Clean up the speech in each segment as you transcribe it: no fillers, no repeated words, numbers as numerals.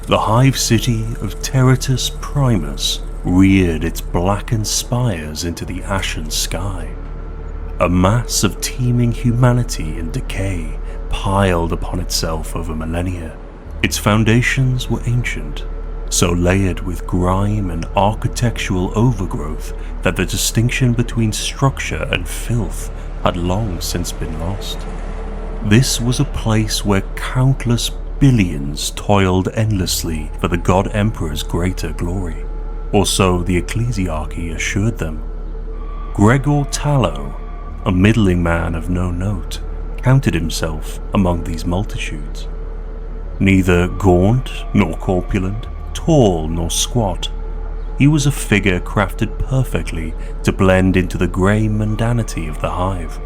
The hive city of Territus Primus reared its blackened spires into the ashen sky. A mass of teeming humanity in decay piled upon itself over millennia. Its foundations were ancient, so layered with grime and architectural overgrowth that the distinction between structure and filth had long since been lost. This was a place where countless billions toiled endlessly for the God Emperor's greater glory, or so the ecclesiarchy assured them. Gregor Tallow, a middling man of no note, counted himself among these multitudes. Neither gaunt nor corpulent, tall nor squat, he was a figure crafted perfectly to blend into the grey mundanity of the hive.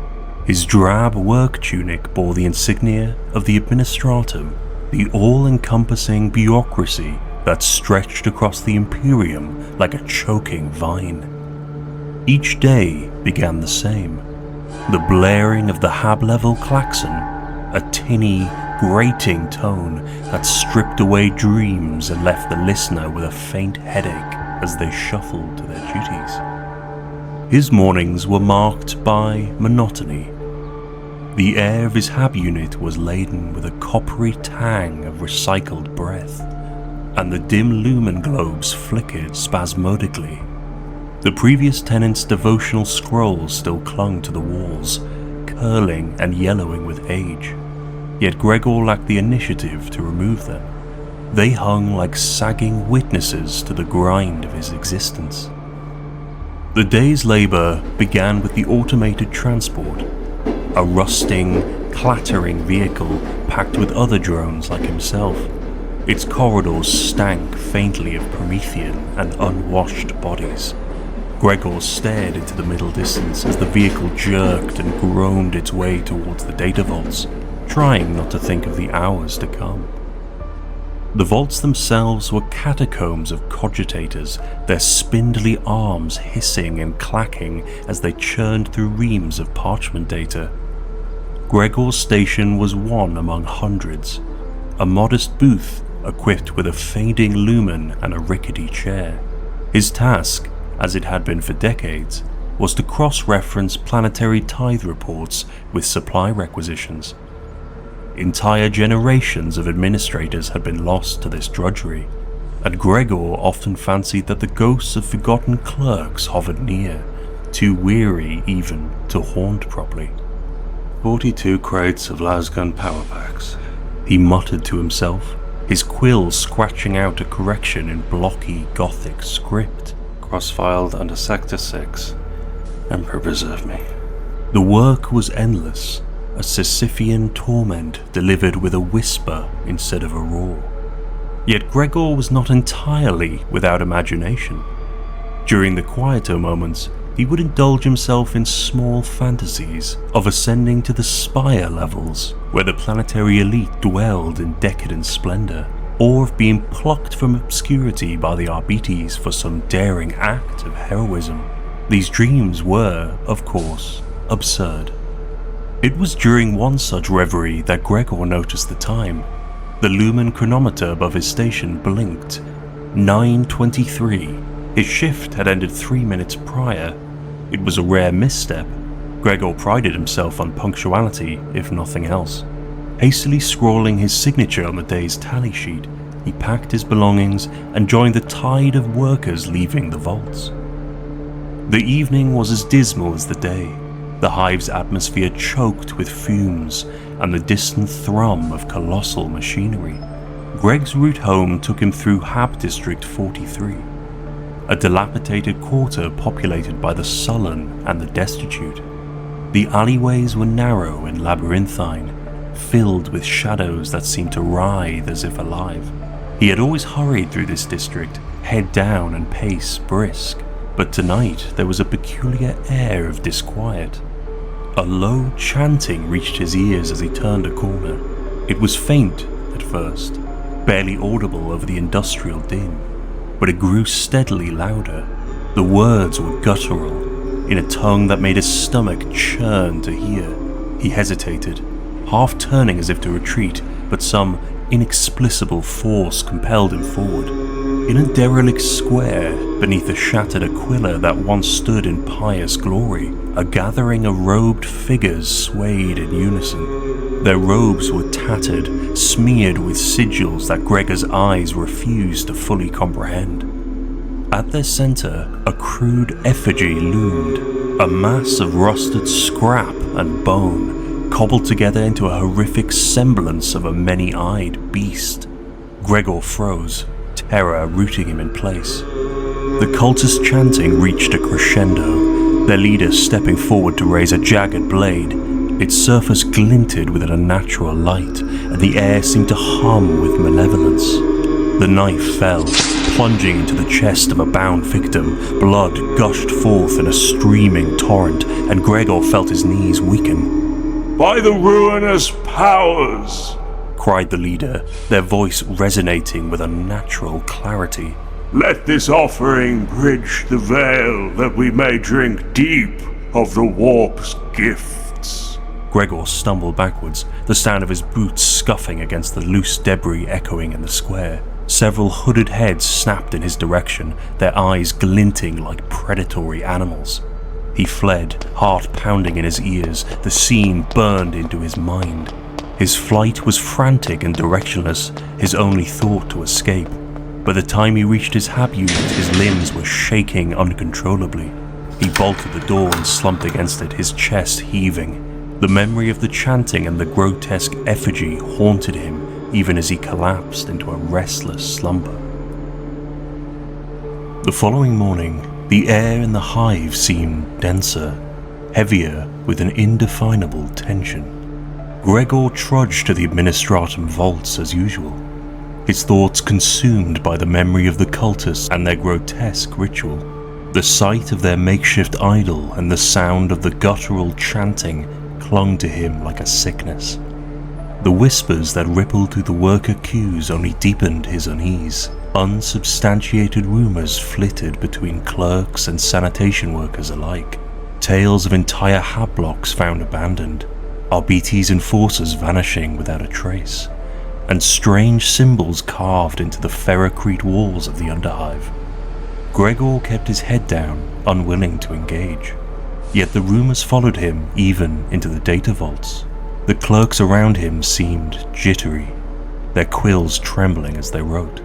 His drab work tunic bore the insignia of the Administratum, the all-encompassing bureaucracy that stretched across the Imperium like a choking vine. Each day began the same. The blaring of the hab-level klaxon, a tinny, grating tone that stripped away dreams and left the listener with a faint headache as they shuffled to their duties. His mornings were marked by monotony. The air of his hab unit was laden with a coppery tang of recycled breath, and the dim lumen globes flickered spasmodically. The previous tenant's devotional scrolls still clung to the walls, curling and yellowing with age, yet Gregor lacked the initiative to remove them. They hung like sagging witnesses to the grind of his existence. The day's labour began with the automated transport, a rusting, clattering vehicle packed with other drones like himself. Its corridors stank faintly of Promethean and unwashed bodies. Gregor stared into the middle distance as the vehicle jerked and groaned its way towards the data vaults, trying not to think of the hours to come. The vaults themselves were catacombs of cogitators, their spindly arms hissing and clacking as they churned through reams of parchment data. Gregor's station was one among hundreds, a modest booth equipped with a fading lumen and a rickety chair. His task, as it had been for decades, was to cross-reference planetary tithe reports with supply requisitions. Entire generations of administrators had been lost to this drudgery, and Gregor often fancied that the ghosts of forgotten clerks hovered near, too weary even to haunt properly. 42 crates of lasgun power packs, he muttered to himself, his quill scratching out a correction in blocky Gothic script. Cross-filed under Sector 6. Emperor preserve me. The work was endless, a Sisyphean torment delivered with a whisper instead of a roar. Yet Gregor was not entirely without imagination. During the quieter moments, he would indulge himself in small fantasies of ascending to the spire levels where the planetary elite dwelled in decadent splendor, or of being plucked from obscurity by the Arbites for some daring act of heroism. These dreams were, of course, absurd. It was during one such reverie that Gregor noticed the time. The lumen chronometer above his station blinked. 9:23. His shift had ended 3 minutes prior. It was a rare misstep. Gregor prided himself on punctuality, if nothing else. Hastily scrawling his signature on the day's tally sheet, he packed his belongings and joined the tide of workers leaving the vaults. The evening was as dismal as the day. The hive's atmosphere choked with fumes and the distant thrum of colossal machinery. Greg's route home took him through Hab District 43, a dilapidated quarter populated by the sullen and the destitute. The alleyways were narrow and labyrinthine, filled with shadows that seemed to writhe as if alive. He had always hurried through this district, head down and pace brisk, but tonight there was a peculiar air of disquiet. A low chanting reached his ears as he turned a corner. It was faint at first, barely audible over the industrial din, but it grew steadily louder. The words were guttural, in a tongue that made his stomach churn to hear. He hesitated, half turning as if to retreat, but some inexplicable force compelled him forward. In a derelict square, beneath a shattered aquila that once stood in pious glory, a gathering of robed figures swayed in unison. Their robes were tattered, smeared with sigils that Gregor's eyes refused to fully comprehend. At their center, a crude effigy loomed, a mass of rusted scrap and bone, cobbled together into a horrific semblance of a many-eyed beast. Gregor froze, terror rooting him in place. The cultist chanting reached a crescendo, their leader stepping forward to raise a jagged blade. Its surface glinted with an unnatural light, and the air seemed to hum with malevolence. The knife fell, plunging into the chest of a bound victim. Blood gushed forth in a streaming torrent, and Gregor felt his knees weaken. "By the ruinous powers!" cried the leader, their voice resonating with unnatural clarity. "Let this offering bridge the veil that we may drink deep of the warp's gifts." Gregor stumbled backwards, the sound of his boots scuffing against the loose debris echoing in the square. Several hooded heads snapped in his direction, their eyes glinting like predatory animals. He fled, heart pounding in his ears, the scene burned into his mind. His flight was frantic and directionless, his only thought to escape. By the time he reached his hab unit, his limbs were shaking uncontrollably. He bolted the door and slumped against it, his chest heaving. The memory of the chanting and the grotesque effigy haunted him, even as he collapsed into a restless slumber. The following morning, the air in the hive seemed denser, heavier with an indefinable tension. Gregor trudged to the administratum vaults as usual, his thoughts consumed by the memory of the cultists and their grotesque ritual. The sight of their makeshift idol and the sound of the guttural chanting clung to him like a sickness. The whispers that rippled through the worker queues only deepened his unease. Unsubstantiated rumors flitted between clerks and sanitation workers alike. Tales of entire hab blocks found abandoned, Arbiti's enforcers vanishing without a trace, and strange symbols carved into the ferrocrete walls of the Underhive. Gregor kept his head down, unwilling to engage. Yet the rumors followed him even into the data vaults. The clerks around him seemed jittery, their quills trembling as they wrote.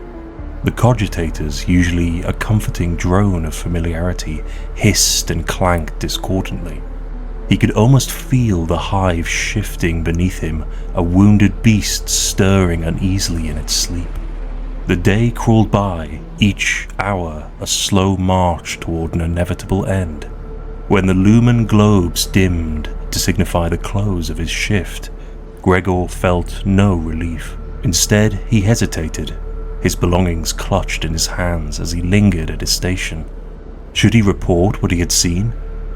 The cogitators, usually a comforting drone of familiarity, hissed and clanked discordantly. He could almost feel the hive shifting beneath him, a wounded beast stirring uneasily in its sleep. The day crawled by, each hour a slow march toward an inevitable end. When the lumen globes dimmed to signify the close of his shift, Gregor felt no relief. Instead, he hesitated, his belongings clutched in his hands as he lingered at his station. Should he report what he had seen?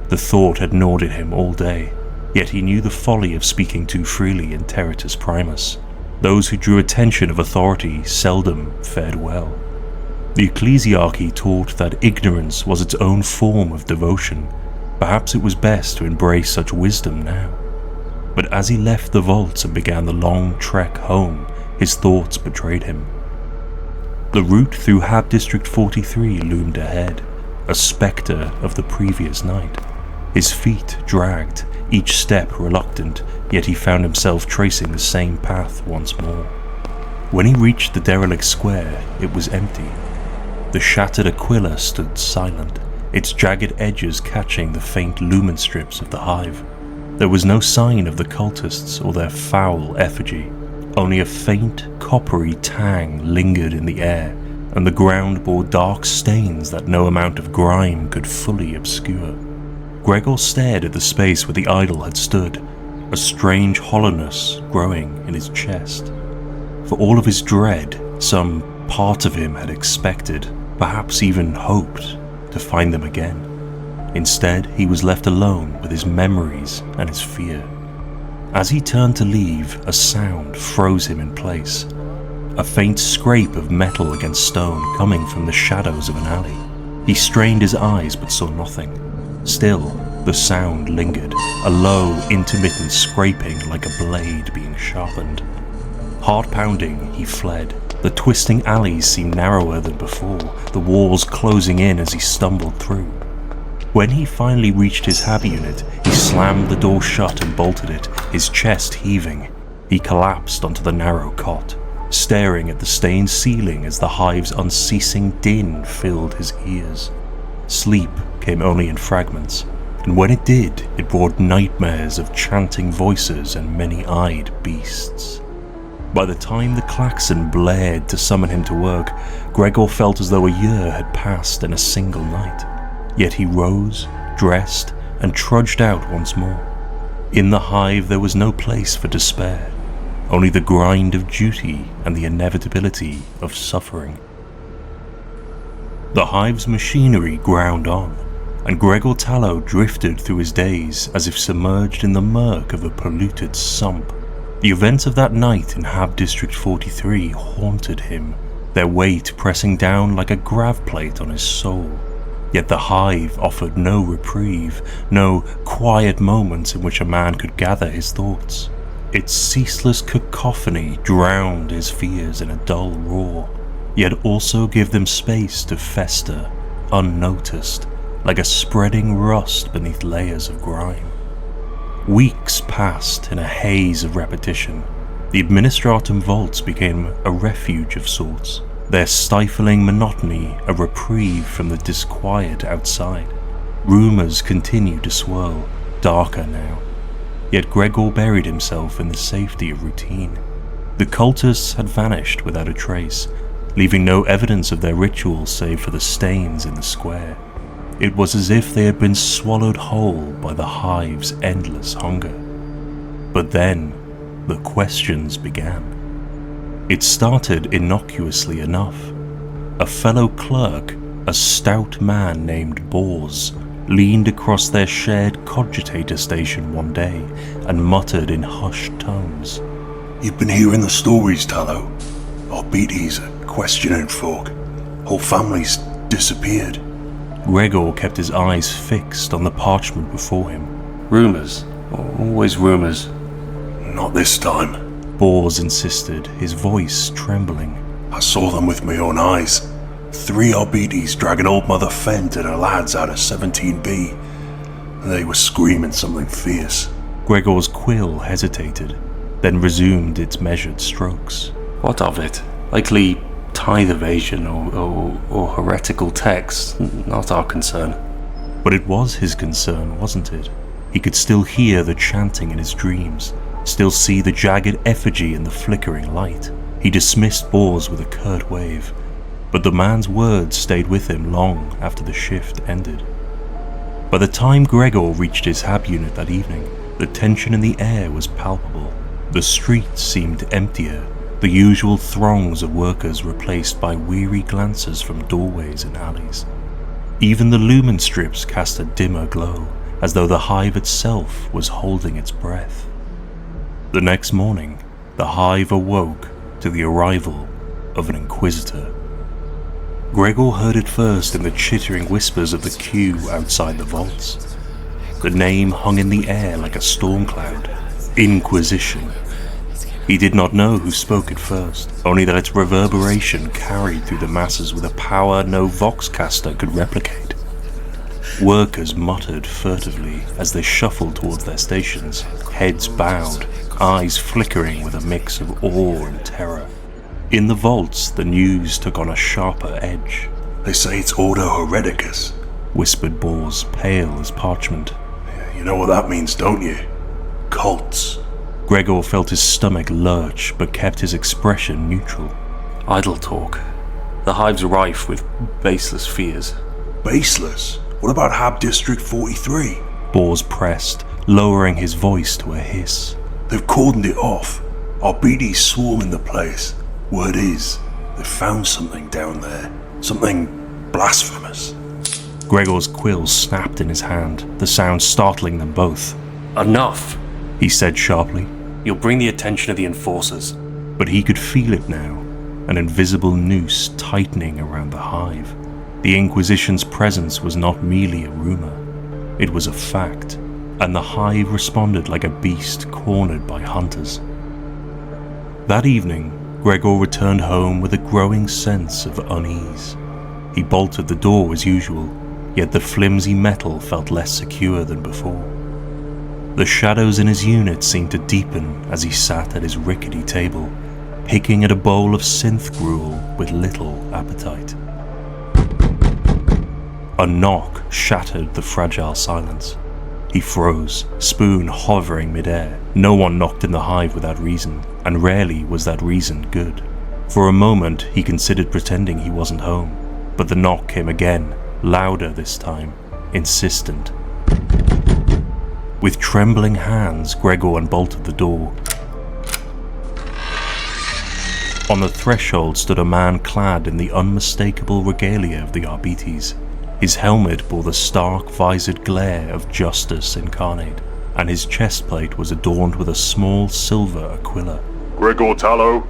The thought had gnawed at him all day, yet he knew the folly of speaking too freely in Terratus Primus. Those who drew attention of authority seldom fared well. The ecclesiarchy taught that ignorance was its own form of devotion. Perhaps it was best to embrace such wisdom now. But as he left the vaults and began the long trek home, his thoughts betrayed him. The route through Hab District 43 loomed ahead, a spectre of the previous night. His feet dragged, each step reluctant, yet he found himself tracing the same path once more. When he reached the derelict square, it was empty. The shattered aquila stood silent, its jagged edges catching the faint lumen strips of the hive. There was no sign of the cultists or their foul effigy. Only a faint, coppery tang lingered in the air, and the ground bore dark stains that no amount of grime could fully obscure. Gregor stared at the space where the idol had stood, a strange hollowness growing in his chest. For all of his dread, some part of him had expected, perhaps even hoped, to find them again. Instead, he was left alone with his memories and his fear. As he turned to leave, a sound froze him in place. A faint scrape of metal against stone coming from the shadows of an alley. He strained his eyes but saw nothing. Still, the sound lingered, a low, intermittent scraping like a blade being sharpened. Heart pounding, he fled. The twisting alleys seemed narrower than before, the walls closing in as he stumbled through. When he finally reached his hab unit, he slammed the door shut and bolted it, his chest heaving. He collapsed onto the narrow cot, staring at the stained ceiling as the hive's unceasing din filled his ears. Sleep came only in fragments, and when it did, it brought nightmares of chanting voices and many-eyed beasts. By the time the klaxon blared to summon him to work, Gregor felt as though a year had passed in a single night. Yet he rose, dressed, and trudged out once more. In the hive there was no place for despair, only the grind of duty and the inevitability of suffering. The hive's machinery ground on, and Gregor Tallow drifted through his days as if submerged in the murk of a polluted sump. The events of that night in Hab District 43 haunted him, their weight pressing down like a grav plate on his soul. Yet the hive offered no reprieve, no quiet moments in which a man could gather his thoughts. Its ceaseless cacophony drowned his fears in a dull roar, yet also gave them space to fester, unnoticed, like a spreading rust beneath layers of grime. Weeks passed in a haze of repetition. The Administratum vaults became a refuge of sorts, their stifling monotony a reprieve from the disquiet outside. Rumours continued to swirl, darker now. Yet Gregor buried himself in the safety of routine. The cultists had vanished without a trace, leaving no evidence of their ritual save for the stains in the square. It was as if they had been swallowed whole by the hive's endless hunger. But then, the questions began. It started innocuously enough. A fellow clerk, a stout man named Bors, leaned across their shared cogitator station one day and muttered in hushed tones. "You've been hearing the stories, Tallow. Our BTs are questioning folk. Whole families disappeared." Gregor kept his eyes fixed on the parchment before him. Rumours, always rumours. "Not this time," Bors insisted, his voice trembling. "I saw them with my own eyes. 3 RBDs dragging old Mother Fent and her lads out of 17B. They were screaming something fierce." Gregor's quill hesitated, then resumed its measured strokes. What of it? Likely tithe evasion or heretical texts, not our concern. But it was his concern, wasn't it? He could still hear the chanting in his dreams, still see the jagged effigy in the flickering light. He dismissed Bors with a curt wave, but the man's words stayed with him long after the shift ended. By the time Gregor reached his hab unit that evening, the tension in the air was palpable. The streets seemed emptier, the usual throngs of workers replaced by weary glances from doorways and alleys. Even the lumen strips cast a dimmer glow, as though the hive itself was holding its breath. The next morning, the hive awoke to the arrival of an Inquisitor. Gregor heard it first in the chittering whispers of the queue outside the vaults. The name hung in the air like a storm cloud. Inquisition. He did not know who spoke it first, only that its reverberation carried through the masses with a power no voxcaster could replicate. Workers muttered furtively as they shuffled towards their stations, heads bowed, eyes flickering with a mix of awe and terror. In the vaults, the news took on a sharper edge. "They say it's Ordo Hereticus," whispered Bors, pale as parchment. "You know what that means, don't you? Cults." Gregor felt his stomach lurch, but kept his expression neutral. Idle talk. The hive's rife with baseless fears. "Baseless? What about Hab District 43? Bors pressed, lowering his voice to a hiss. "They've cordoned it off. Our BDs swarm in the place. Word is, they've found something down there. Something blasphemous." Gregor's quill snapped in his hand, the sound startling them both. "Enough," he said sharply. "You'll bring the attention of the enforcers." But he could feel it now, an invisible noose tightening around the hive. The Inquisition's presence was not merely a rumor. It was a fact, and the hive responded like a beast cornered by hunters. That evening, Gregor returned home with a growing sense of unease. He bolted the door as usual, yet the flimsy metal felt less secure than before. The shadows in his unit seemed to deepen as he sat at his rickety table, picking at a bowl of synth gruel with little appetite. A knock shattered the fragile silence. He froze, spoon hovering midair. No one knocked in the hive without reason, and rarely was that reason good. For a moment he considered pretending he wasn't home, but the knock came again, louder this time, insistent. With trembling hands, Gregor unbolted the door. On the threshold stood a man clad in the unmistakable regalia of the Arbites. His helmet bore the stark visored glare of justice incarnate, and his chestplate was adorned with a small silver aquila. Gregor Tallow?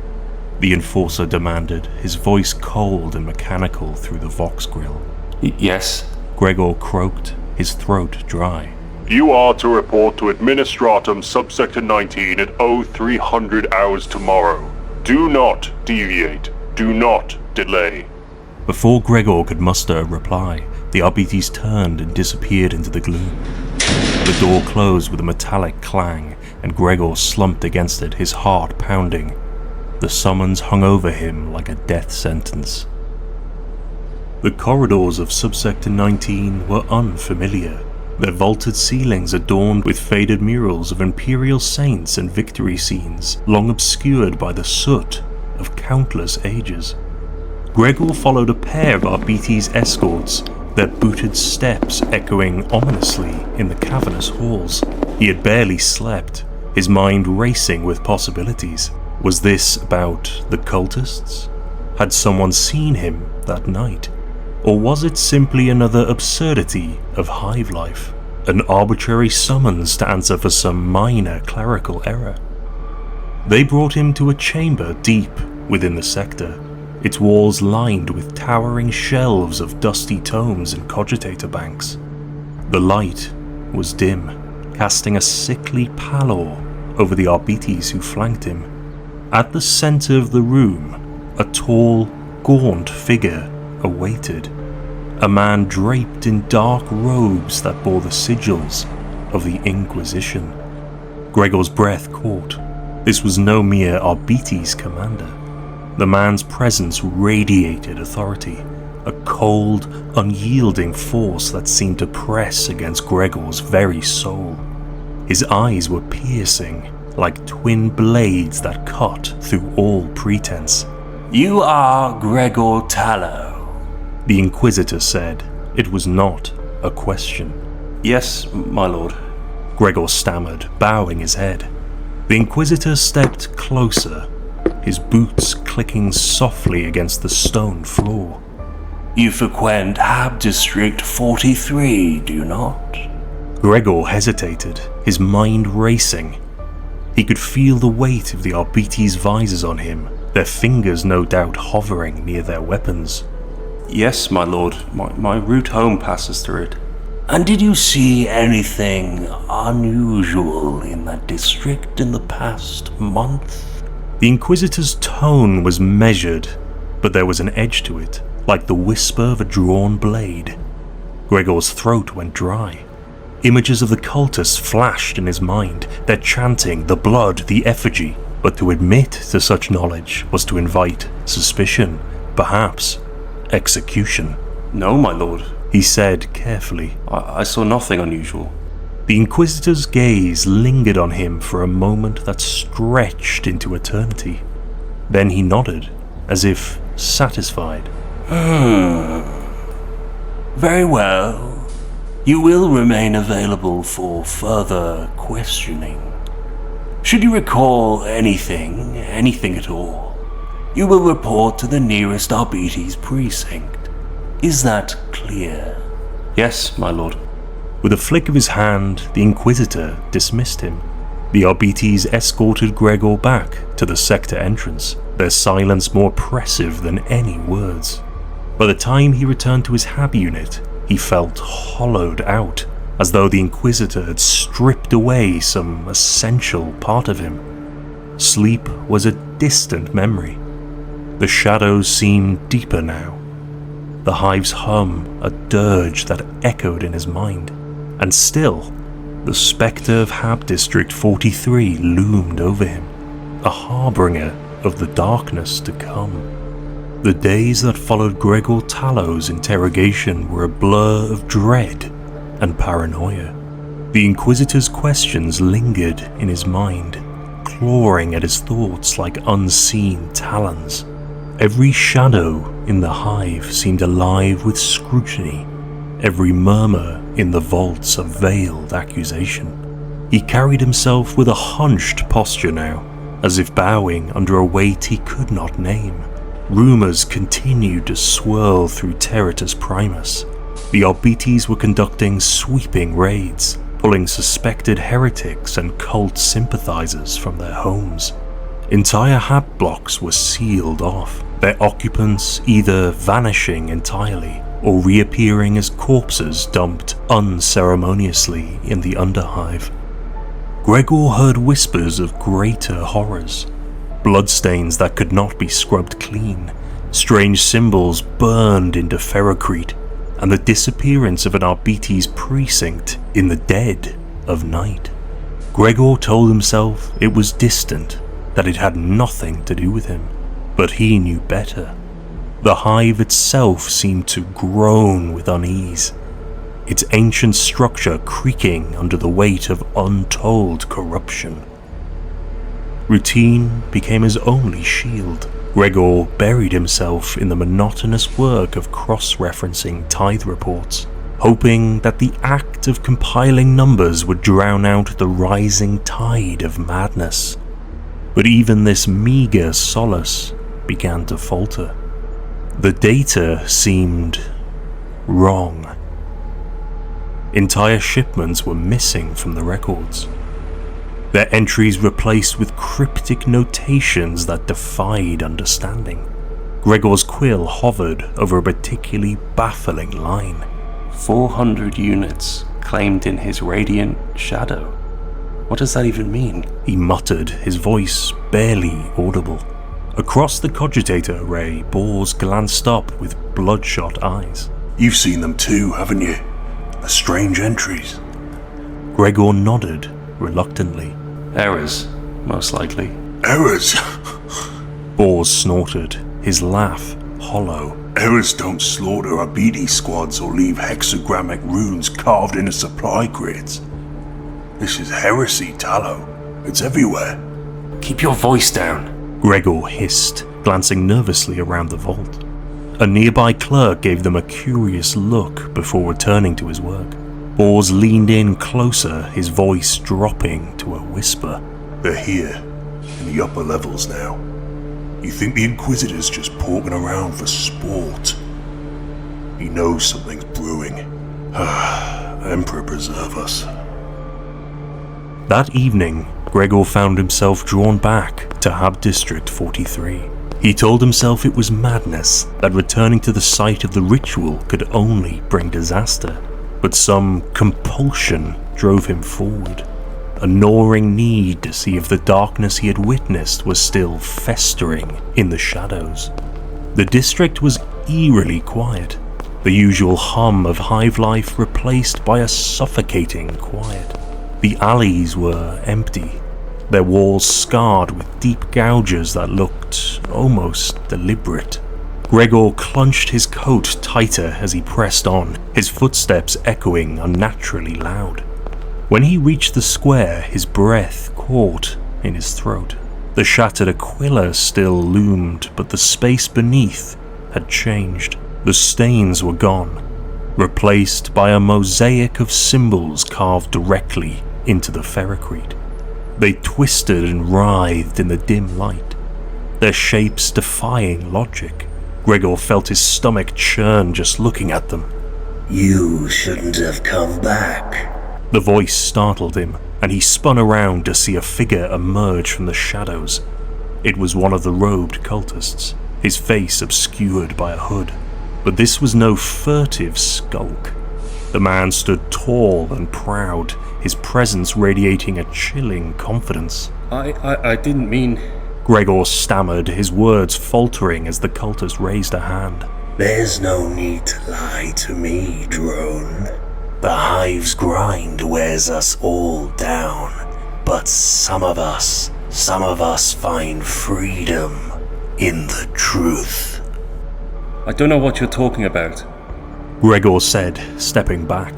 The enforcer demanded, his voice cold and mechanical through the vox grill. Yes? Gregor croaked, his throat dry. You are to report to Administratum Subsector 19 at 0300 hours tomorrow. Do not deviate. Do not delay. Before Gregor could muster a reply, the Arbites turned and disappeared into the gloom. The door closed with a metallic clang, and Gregor slumped against it, his heart pounding. The summons hung over him like a death sentence. The corridors of Subsector 19 were unfamiliar, their vaulted ceilings adorned with faded murals of imperial saints and victory scenes, long obscured by the soot of countless ages. Gregor followed a pair of Arbites escorts, their booted steps echoing ominously in the cavernous halls. He had barely slept, his mind racing with possibilities. Was this about the cultists? Had someone seen him that night? Or was it simply another absurdity of hive life? An arbitrary summons to answer for some minor clerical error? They brought him to a chamber deep within the sector, its walls lined with towering shelves of dusty tomes and cogitator banks. The light was dim, casting a sickly pallor over the Arbites who flanked him. At the center of the room, a tall, gaunt figure awaited, a man draped in dark robes that bore the sigils of the Inquisition. Gregor's breath caught. This was no mere Arbites commander. The man's presence radiated authority, a cold, unyielding force that seemed to press against Gregor's very soul. His eyes were piercing, like twin blades that cut through all pretense. You are Gregor Tallow, the Inquisitor said. It was not a question. Yes, my lord, Gregor stammered, bowing his head. The Inquisitor stepped closer, his boots clicking softly against the stone floor. You frequent Hab District 43, do you not? Gregor hesitated, his mind racing. He could feel the weight of the Arbites' visors on him, their fingers no doubt hovering near their weapons. Yes, my lord, my route home passes through it. And did you see anything unusual in that district in the past month? The Inquisitor's tone was measured, but there was an edge to it, like the whisper of a drawn blade. Gregor's throat went dry. Images of the cultists flashed in his mind, their chanting, the blood, the effigy. But to admit to such knowledge was to invite suspicion, perhaps execution. No, my lord, he said carefully. I saw nothing unusual. The Inquisitor's gaze lingered on him for a moment that stretched into eternity. Then he nodded, as if satisfied. Very well. You will remain available for further questioning. Should you recall anything at all, you will report to the nearest Arbites precinct. Is that clear? Yes, my lord. With a flick of his hand, the Inquisitor dismissed him. The Arbites escorted Gregor back to the sector entrance, their silence more oppressive than any words. By the time he returned to his Hab unit, he felt hollowed out, as though the Inquisitor had stripped away some essential part of him. Sleep was a distant memory. The shadows seemed deeper now. The Hive's hum, a dirge that echoed in his mind. And still, the spectre of Hab District 43 loomed over him, a harbinger of the darkness to come. The days that followed Gregor Tallow's interrogation were a blur of dread and paranoia. The Inquisitor's questions lingered in his mind, clawing at his thoughts like unseen talons. Every shadow in the Hive seemed alive with scrutiny, every murmur in the vaults a veiled accusation. He carried himself with a hunched posture now, as if bowing under a weight he could not name. Rumours continued to swirl through Terratus Primus. The Arbites were conducting sweeping raids, pulling suspected heretics and cult sympathizers from their homes. Entire Hab blocks were sealed off, their occupants either vanishing entirely or reappearing as corpses dumped unceremoniously in the Underhive. Gregor heard whispers of greater horrors, bloodstains that could not be scrubbed clean, strange symbols burned into ferrocrete, and the disappearance of an Arbites precinct in the dead of night. Gregor told himself it was distant, that it had nothing to do with him, but he knew better. The Hive itself seemed to groan with unease, its ancient structure creaking under the weight of untold corruption. Routine became his only shield. Gregor buried himself in the monotonous work of cross-referencing tithe reports, hoping that the act of compiling numbers would drown out the rising tide of madness. But even this meager solace began to falter. The data seemed wrong. Entire shipments were missing from the records, their entries replaced with cryptic notations that defied understanding. Gregor's quill hovered over a particularly baffling line. 400 units claimed in his radiant shadow. What does that even mean? He muttered, his voice barely audible. Across the cogitator array, Bors glanced up with bloodshot eyes. You've seen them too, haven't you? The strange entries. Gregor nodded reluctantly. Errors, most likely. Errors? Bors snorted, his laugh hollow. Errors don't slaughter Abidi squads or leave hexagrammic runes carved into supply crates. This is heresy, Tallow. It's everywhere. Keep your voice down, Gregor hissed, glancing nervously around the vault. A nearby clerk gave them a curious look before returning to his work. Bors leaned in closer, his voice dropping to a whisper. They're here, in the upper levels now. You think the Inquisitor's just poking around for sport? He knows something's brewing. Emperor preserve us. That evening, Gregor found himself drawn back to Hab District 43. He told himself it was madness, that returning to the site of the ritual could only bring disaster. But some compulsion drove him forward, a gnawing need to see if the darkness he had witnessed was still festering in the shadows. The district was eerily quiet, the usual hum of hive life replaced by a suffocating quiet. The alleys were empty, their walls scarred with deep gouges that looked almost deliberate. Gregor clenched his coat tighter as he pressed on, his footsteps echoing unnaturally loud. When he reached the square, his breath caught in his throat. The shattered Aquila still loomed, but the space beneath had changed. The stains were gone, replaced by a mosaic of symbols carved directly into the ferrocrete. They twisted and writhed in the dim light, their shapes defying logic. Gregor felt his stomach churn just looking at them. You shouldn't have come back. The voice startled him, and he spun around to see a figure emerge from the shadows. It was one of the robed cultists, his face obscured by a hood. But this was no furtive skulk. The man stood tall and proud, his presence radiating a chilling confidence. I didn't mean... Gregor stammered, his words faltering as the cultist raised a hand. There's no need to lie to me, drone. The Hive's grind wears us all down, but some of us find freedom in the truth. I don't know what you're talking about. Gregor said, stepping back.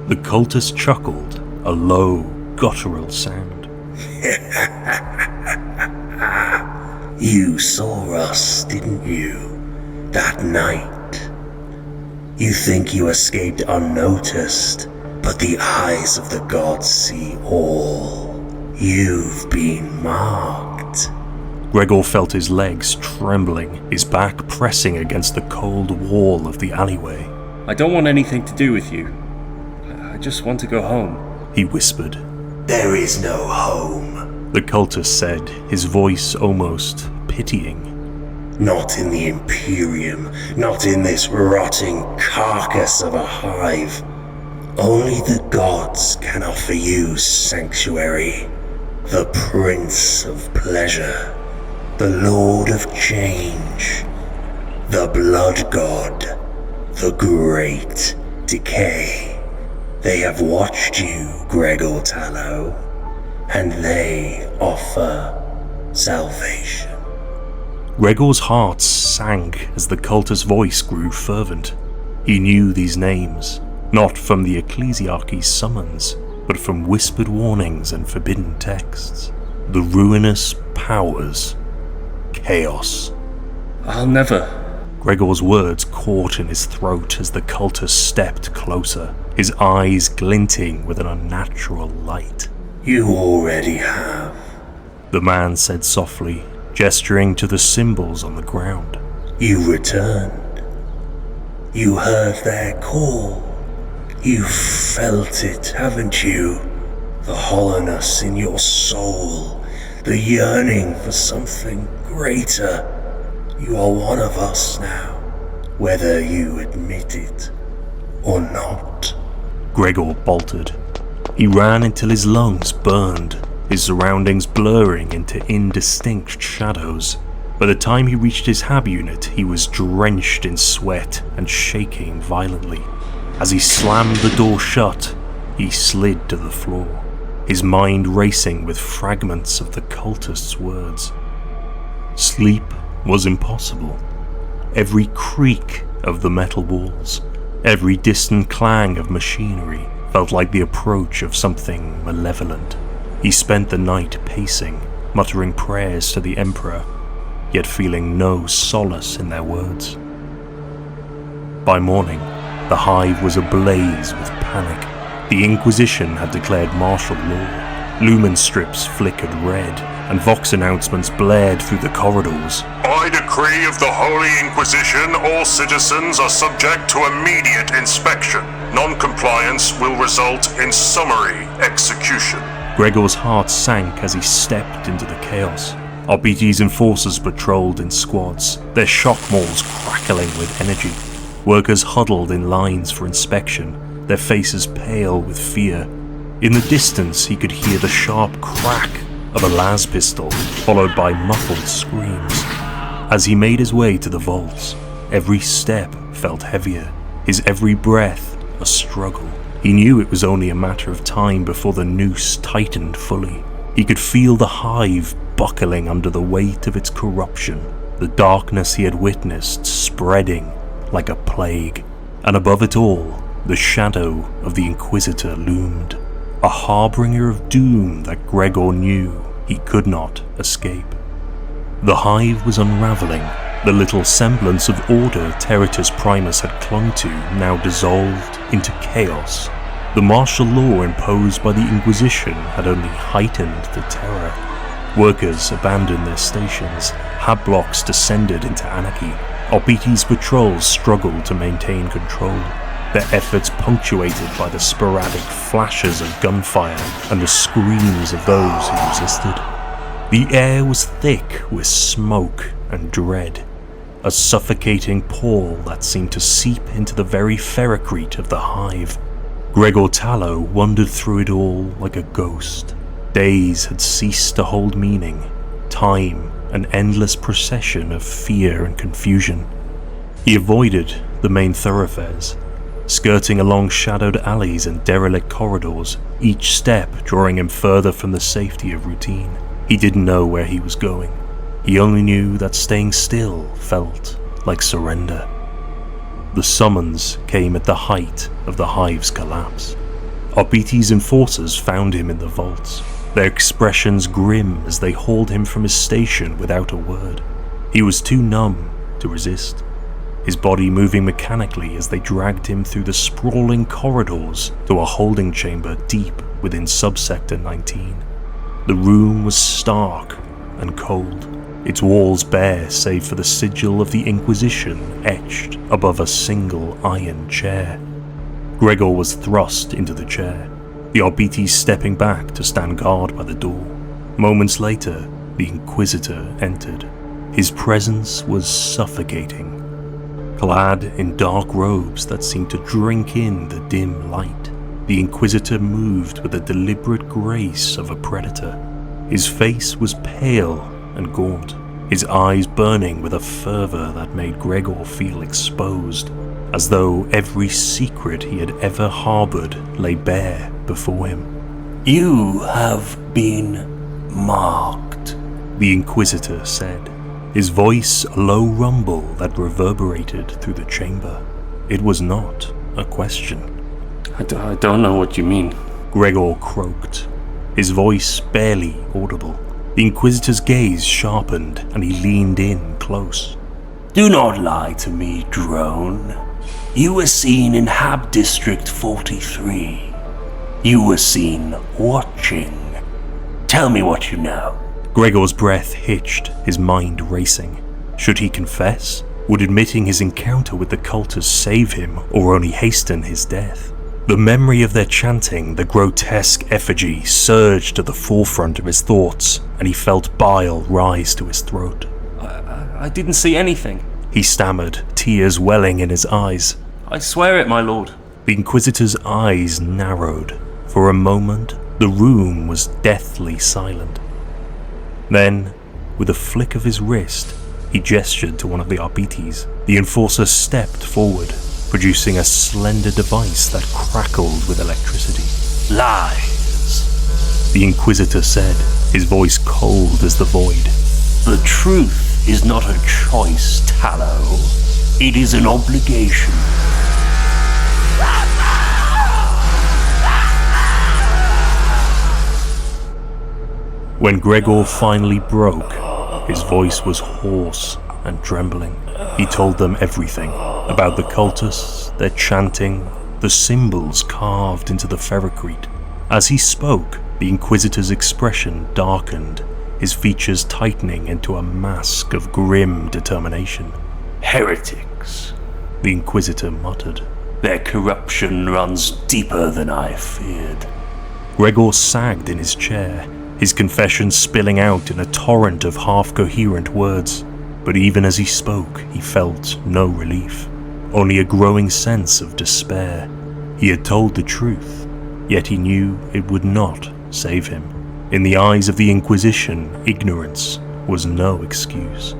The cultist chuckled, a low, guttural sound. You saw us, didn't you? That night. You think you escaped unnoticed, but the eyes of the gods see all. You've been marked. Gregor felt his legs trembling, his back pressing against the cold wall of the alleyway. I don't want anything to do with you. I just want to go home, he whispered. There is no home. The cultist said, his voice almost pitying. Not in the Imperium, not in this rotting carcass of a hive. Only the gods can offer you sanctuary. The Prince of Pleasure, the Lord of Change, the Blood God, the Great Decay. They have watched you, Gregor Tallow, and they offer salvation. Gregor's heart sank as the cultist's voice grew fervent. He knew these names, not from the Ecclesiarchy's summons, but from whispered warnings and forbidden texts. The ruinous powers. Chaos. I'll never. Gregor's words caught in his throat as the cultist stepped closer, his eyes glinting with an unnatural light. You already have. The man said softly, gesturing to the symbols on the ground. You returned. You heard their call. You felt it, haven't you? The hollowness in your soul, the yearning for something greater. You are one of us now, whether you admit it or not. Gregor bolted. He ran until his lungs burned, his surroundings blurring into indistinct shadows. By the time he reached his hab unit, he was drenched in sweat and shaking violently. As he slammed the door shut, he slid to the floor, his mind racing with fragments of the cultist's words. Sleep was impossible. Every creak of the metal walls, every distant clang of machinery felt like the approach of something malevolent. He spent the night pacing, muttering prayers to the Emperor, yet feeling no solace in their words. By morning, the Hive was ablaze with panic. The Inquisition had declared martial law. Lumen strips flickered red, and Vox announcements blared through the corridors. By decree of the Holy Inquisition, all citizens are subject to immediate inspection. Non-compliance will result in summary execution. Gregor's heart sank as he stepped into the chaos. RPG's enforcers patrolled in squads, their shock malls crackling with energy. Workers huddled in lines for inspection, their faces pale with fear. In the distance, he could hear the sharp crack of a las pistol, followed by muffled screams. As he made his way to the vaults, every step felt heavier, his every breath a struggle. He knew it was only a matter of time before the noose tightened fully. He could feel the Hive buckling under the weight of its corruption, the darkness he had witnessed spreading like a plague. And above it all, the shadow of the Inquisitor loomed, a harbinger of doom that Gregor knew he could not escape. The Hive was unraveling, the little semblance of order Terratus Primus had clung to now dissolved into chaos. The martial law imposed by the Inquisition had only heightened the terror. Workers abandoned their stations, hab blocks descended into anarchy. RPT's patrols struggled to maintain control, their efforts punctuated by the sporadic flashes of gunfire and the screams of those who resisted. The air was thick with smoke and dread, a suffocating pall that seemed to seep into the very ferrocrete of the Hive. Gregor Tallow wandered through it all like a ghost. Days had ceased to hold meaning. time an endless procession of fear and confusion. He avoided the main thoroughfares, skirting along shadowed alleys and derelict corridors, each step drawing him further from the safety of routine. He didn't know where he was going. He only knew that staying still felt like surrender. The summons came at the height of the Hive's collapse. Arbiti's enforcers found him in the vaults, their expressions grim as they hauled him from his station without a word. He was too numb to resist, his body moving mechanically as they dragged him through the sprawling corridors to a holding chamber deep within Subsector 19. The room was stark and cold, its walls bare save for the sigil of the Inquisition etched above a single iron chair. Gregor was thrust into the chair, the Arbites stepping back to stand guard by the door. Moments later, the Inquisitor entered. His presence was suffocating. Clad in dark robes that seemed to drink in the dim light, the Inquisitor moved with the deliberate grace of a predator. His face was pale and gaunt, his eyes burning with a fervor that made Gregor feel exposed, as though every secret he had ever harbored lay bare before him. "You have been marked," the Inquisitor said, his voice a low rumble that reverberated through the chamber. It was not a question. I don't know what you mean. Gregor croaked, his voice barely audible. The Inquisitor's gaze sharpened and he leaned in close. "Do not lie to me, drone. You were seen in Hab District 43. You were seen watching. Tell me what you know." Gregor's breath hitched, his mind racing. Should he confess? Would admitting his encounter with the cultists save him or only hasten his death? The memory of their chanting, the grotesque effigy, surged to the forefront of his thoughts, and he felt bile rise to his throat. I didn't see anything, he stammered, tears welling in his eyes. "I swear it, my lord." The Inquisitor's eyes narrowed. For a moment, the room was deathly silent. Then, with a flick of his wrist, he gestured to one of the Arbites. The enforcer stepped forward, producing a slender device that crackled with electricity. "Lies," the Inquisitor said, his voice cold as the void. "The truth is not a choice, Tallow. It is an obligation." When Gregor finally broke, his voice was hoarse and trembling. He told them everything about the cultists, their chanting, the symbols carved into the ferrocrete. As he spoke, the Inquisitor's expression darkened, his features tightening into a mask of grim determination. "Heretics," the Inquisitor muttered. "Their corruption runs deeper than I feared." Gregor sagged in his chair, his confession spilling out in a torrent of half-coherent words. But even as he spoke, he felt no relief, only a growing sense of despair. He had told the truth, yet he knew it would not save him. In the eyes of the Inquisition, ignorance was no excuse,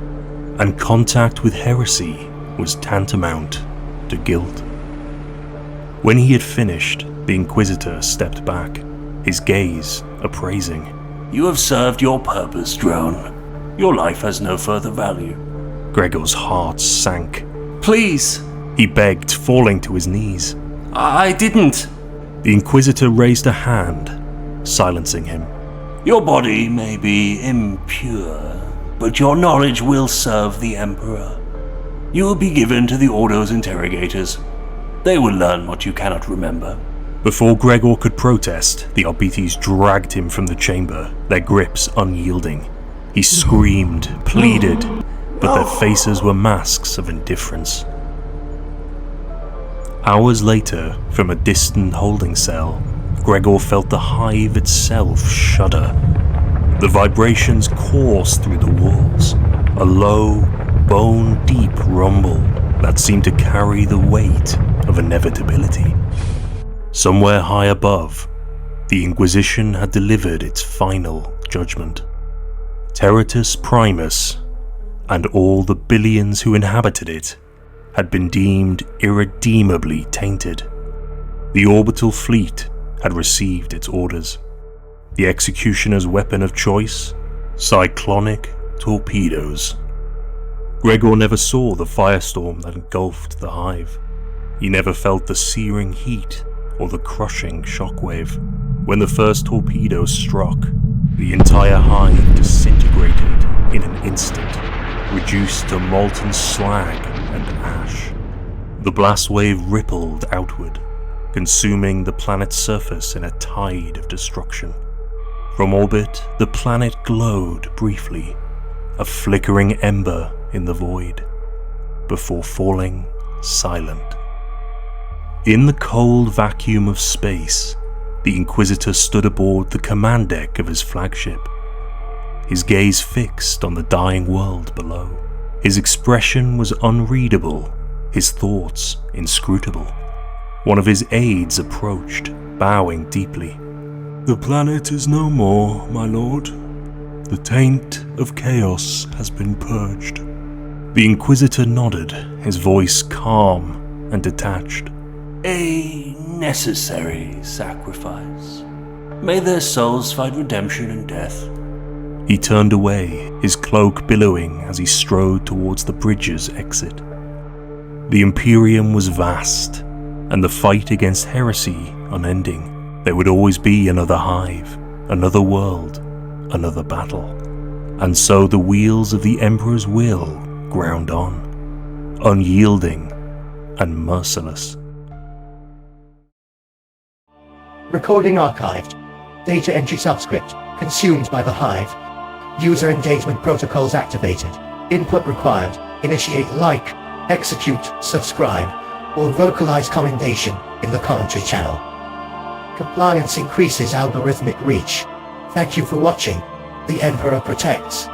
and contact with heresy was tantamount to guilt. When he had finished, the Inquisitor stepped back, his gaze appraising. "You have served your purpose, drone. Your life has no further value." Gregor's heart sank. "Please," he begged, falling to his knees. I didn't." The Inquisitor raised a hand, silencing him. "Your body may be impure, but your knowledge will serve the Emperor. You will be given to the Ordo's interrogators. They will learn what you cannot remember." Before Gregor could protest, the Arbites dragged him from the chamber, their grips unyielding. He screamed, pleaded, but their faces were masks of indifference. Hours later, from a distant holding cell, Gregor felt the hive itself shudder. The vibrations coursed through the walls, a low, bone-deep rumble that seemed to carry the weight of inevitability. Somewhere high above, the Inquisition had delivered its final judgment. Terratus Primus, and all the billions who inhabited it, had been deemed irredeemably tainted. The orbital fleet had received its orders. The executioner's weapon of choice? Cyclonic torpedoes. Gregor never saw the firestorm that engulfed the hive. He never felt the searing heat or the crushing shockwave. When the first torpedo struck, the entire hive disintegrated in an instant, reduced to molten slag and ash. The blast wave rippled outward, consuming the planet's surface in a tide of destruction. From orbit, the planet glowed briefly, a flickering ember in the void, before falling silent. In the cold vacuum of space, the Inquisitor stood aboard the command deck of his flagship, his gaze fixed on the dying world below. His expression was unreadable, his thoughts inscrutable. One of his aides approached, bowing deeply. "The planet is no more, my lord. The taint of chaos has been purged." The Inquisitor nodded, his voice calm and detached. A necessary sacrifice. May their souls find redemption in death. He turned away, his cloak billowing as he strode towards the bridge's exit. The Imperium was vast, and the fight against heresy unending. There would always be another hive, another world, another battle. And so the wheels of the Emperor's will ground on, unyielding and merciless. Recording archived. Data entry subscript consumed by the Hive. User engagement protocols activated. Input required. Initiate like, execute, subscribe, or vocalize commendation in the commentary channel. Compliance increases algorithmic reach. Thank you for watching. The Emperor protects.